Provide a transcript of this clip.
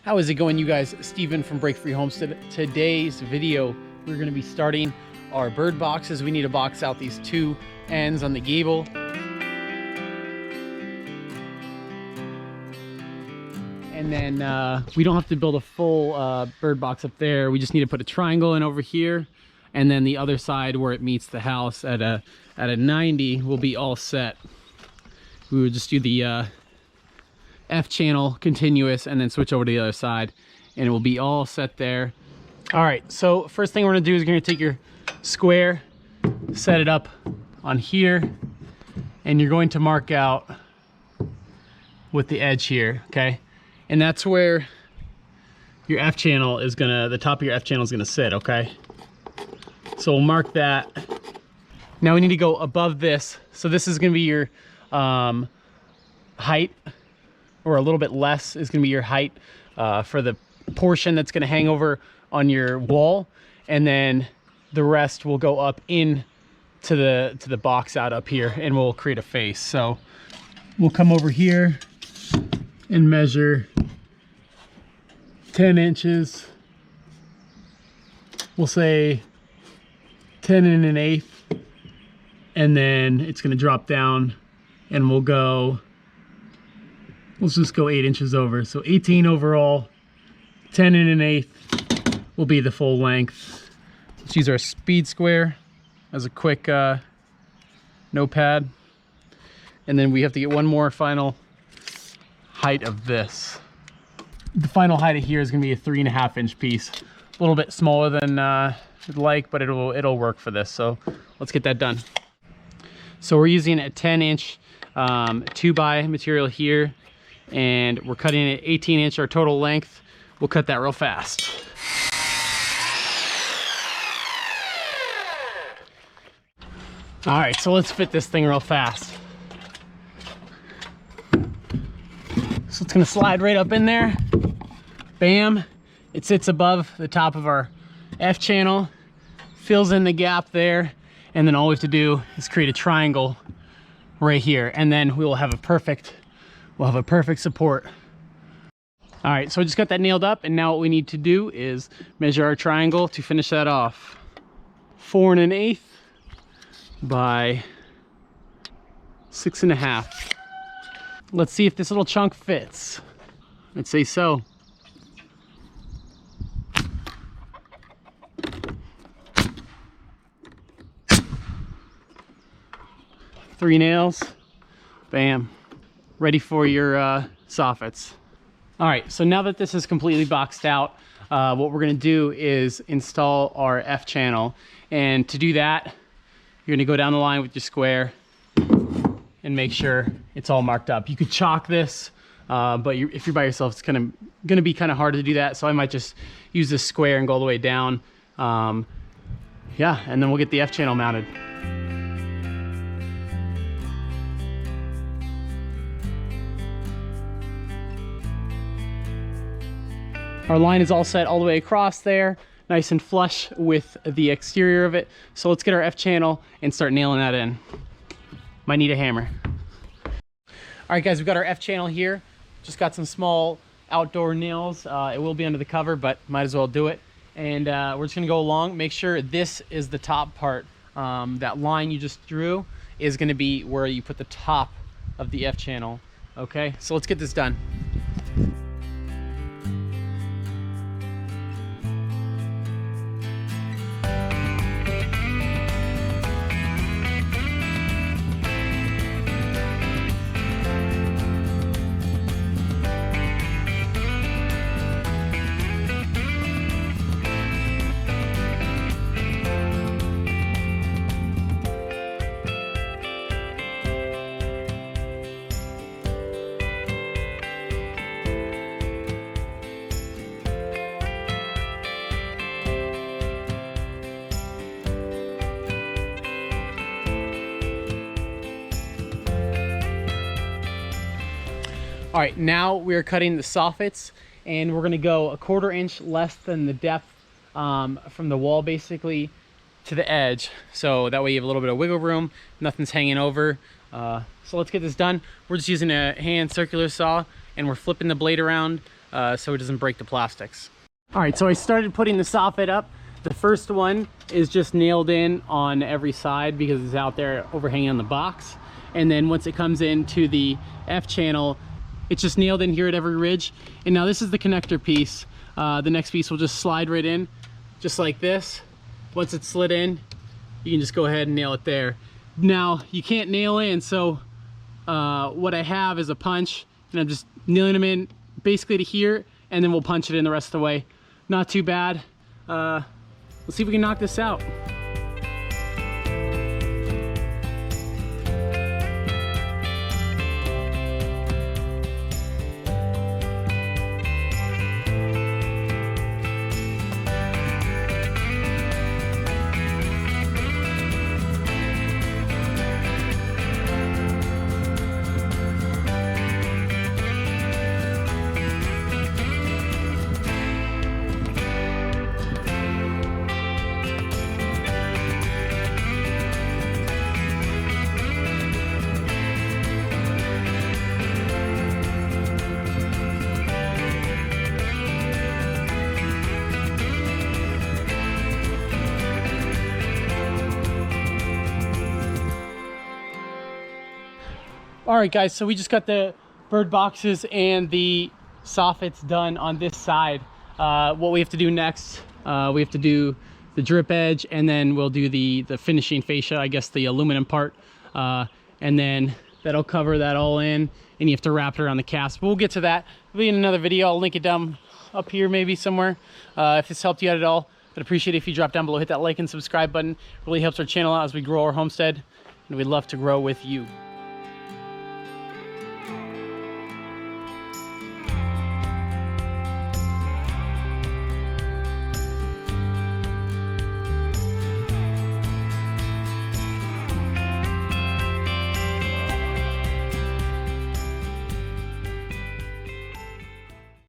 How is it going, you guys? Steven from Break Free Homestead. Today's video, we're going to be starting our bird boxes. We need to box out these two ends on the gable. And then we don't have to build a full bird box up there. We just need to put a triangle in over here. And then the other side where it meets the house at a 90 will be all set. We would just do the F channel continuous and then switch over to the other side and it will be all set there. All right, so first thing we're gonna do is we're gonna take your square, set it up on here, and you're going to mark out with the edge here, okay? And that's where your F channel is gonna, the top of your F channel is gonna sit, okay? So we'll mark that. Now we need to go above this. So this is gonna be your height, or a little bit less is gonna be your height for the portion that's gonna hang over on your wall, and then the rest will go up in to the box out up here, and we'll create a face. So we'll come over here and measure 10 inches. We'll say 10 1/8, and then it's gonna drop down, and we'll go, let's just go 8 inches over. So 18 overall, 10 1/8 will be the full length. Let's use our speed square as a quick notepad. And then we have to get one more final height of this. The final height of here is gonna be a 3.5 inch piece. A little bit smaller than I'd like, but it'll work for this. So let's get that done. So we're using a 10 inch 2x material here, and we're cutting it 18 inch our total length. We'll cut that real fast. All right, so let's fit this thing real fast. So it's gonna slide right up in there. Bam, it sits above the top of our F channel, fills in the gap there, and then all we have to do is create a triangle right here, and then we will have a perfect support. All right, so I just got that nailed up, and now what we need to do is measure our triangle to finish that off. 4 1/8 by 6 1/2. Let's see if this little chunk fits. I'd say so. Three nails, bam. Ready for your soffits. All right, so now that this is completely boxed out, what we're gonna do is install our F channel. And to do that, you're gonna go down the line with your square and make sure it's all marked up. You could chalk this, but if you're by yourself, it's gonna be kind of hard to do that. So I might just use this square and go all the way down. Yeah, and then we'll get the F channel mounted. Our line is all set all the way across there, nice and flush with the exterior of it. So let's get our F channel and start nailing that in. Might need a hammer. All right, guys, we've got our F channel here. Just got some small outdoor nails. It will be under the cover, but might as well do it. And we're just gonna go along, make sure this is the top part. That line you just drew is gonna be where you put the top of the F channel. Okay, so let's get this done. All right, now we're cutting the soffits, and we're gonna go 1/4 inch less than the depth from the wall basically to the edge. So that way you have a little bit of wiggle room, nothing's hanging over. So let's get this done. We're just using a hand circular saw, and we're flipping the blade around so it doesn't break the plastics. All right, so I started putting the soffit up. The first one is just nailed in on every side because it's out there overhanging on the box. And then once it comes into the F channel, it's just nailed in here at every ridge. And now this is the connector piece. The next piece will just slide right in, just like this. Once it's slid in, you can just go ahead and nail it there. Now, you can't nail in, so what I have is a punch, and I'm just nailing them in basically to here, and then we'll punch it in the rest of the way. Not too bad. Let's see if we can knock this out. All right, guys, so we just got the bird boxes and the soffits done on this side. What we have to do next, we have to do the drip edge, and then we'll do the finishing fascia, I guess the aluminum part, and then that'll cover that all in, and you have to wrap it around the cast. But we'll get to that. It'll be in another video. I'll link it down up here maybe somewhere. If this helped you out at all, I'd appreciate it if you drop down below, hit that like and subscribe button. It really helps our channel out as we grow our homestead, and we'd love to grow with you.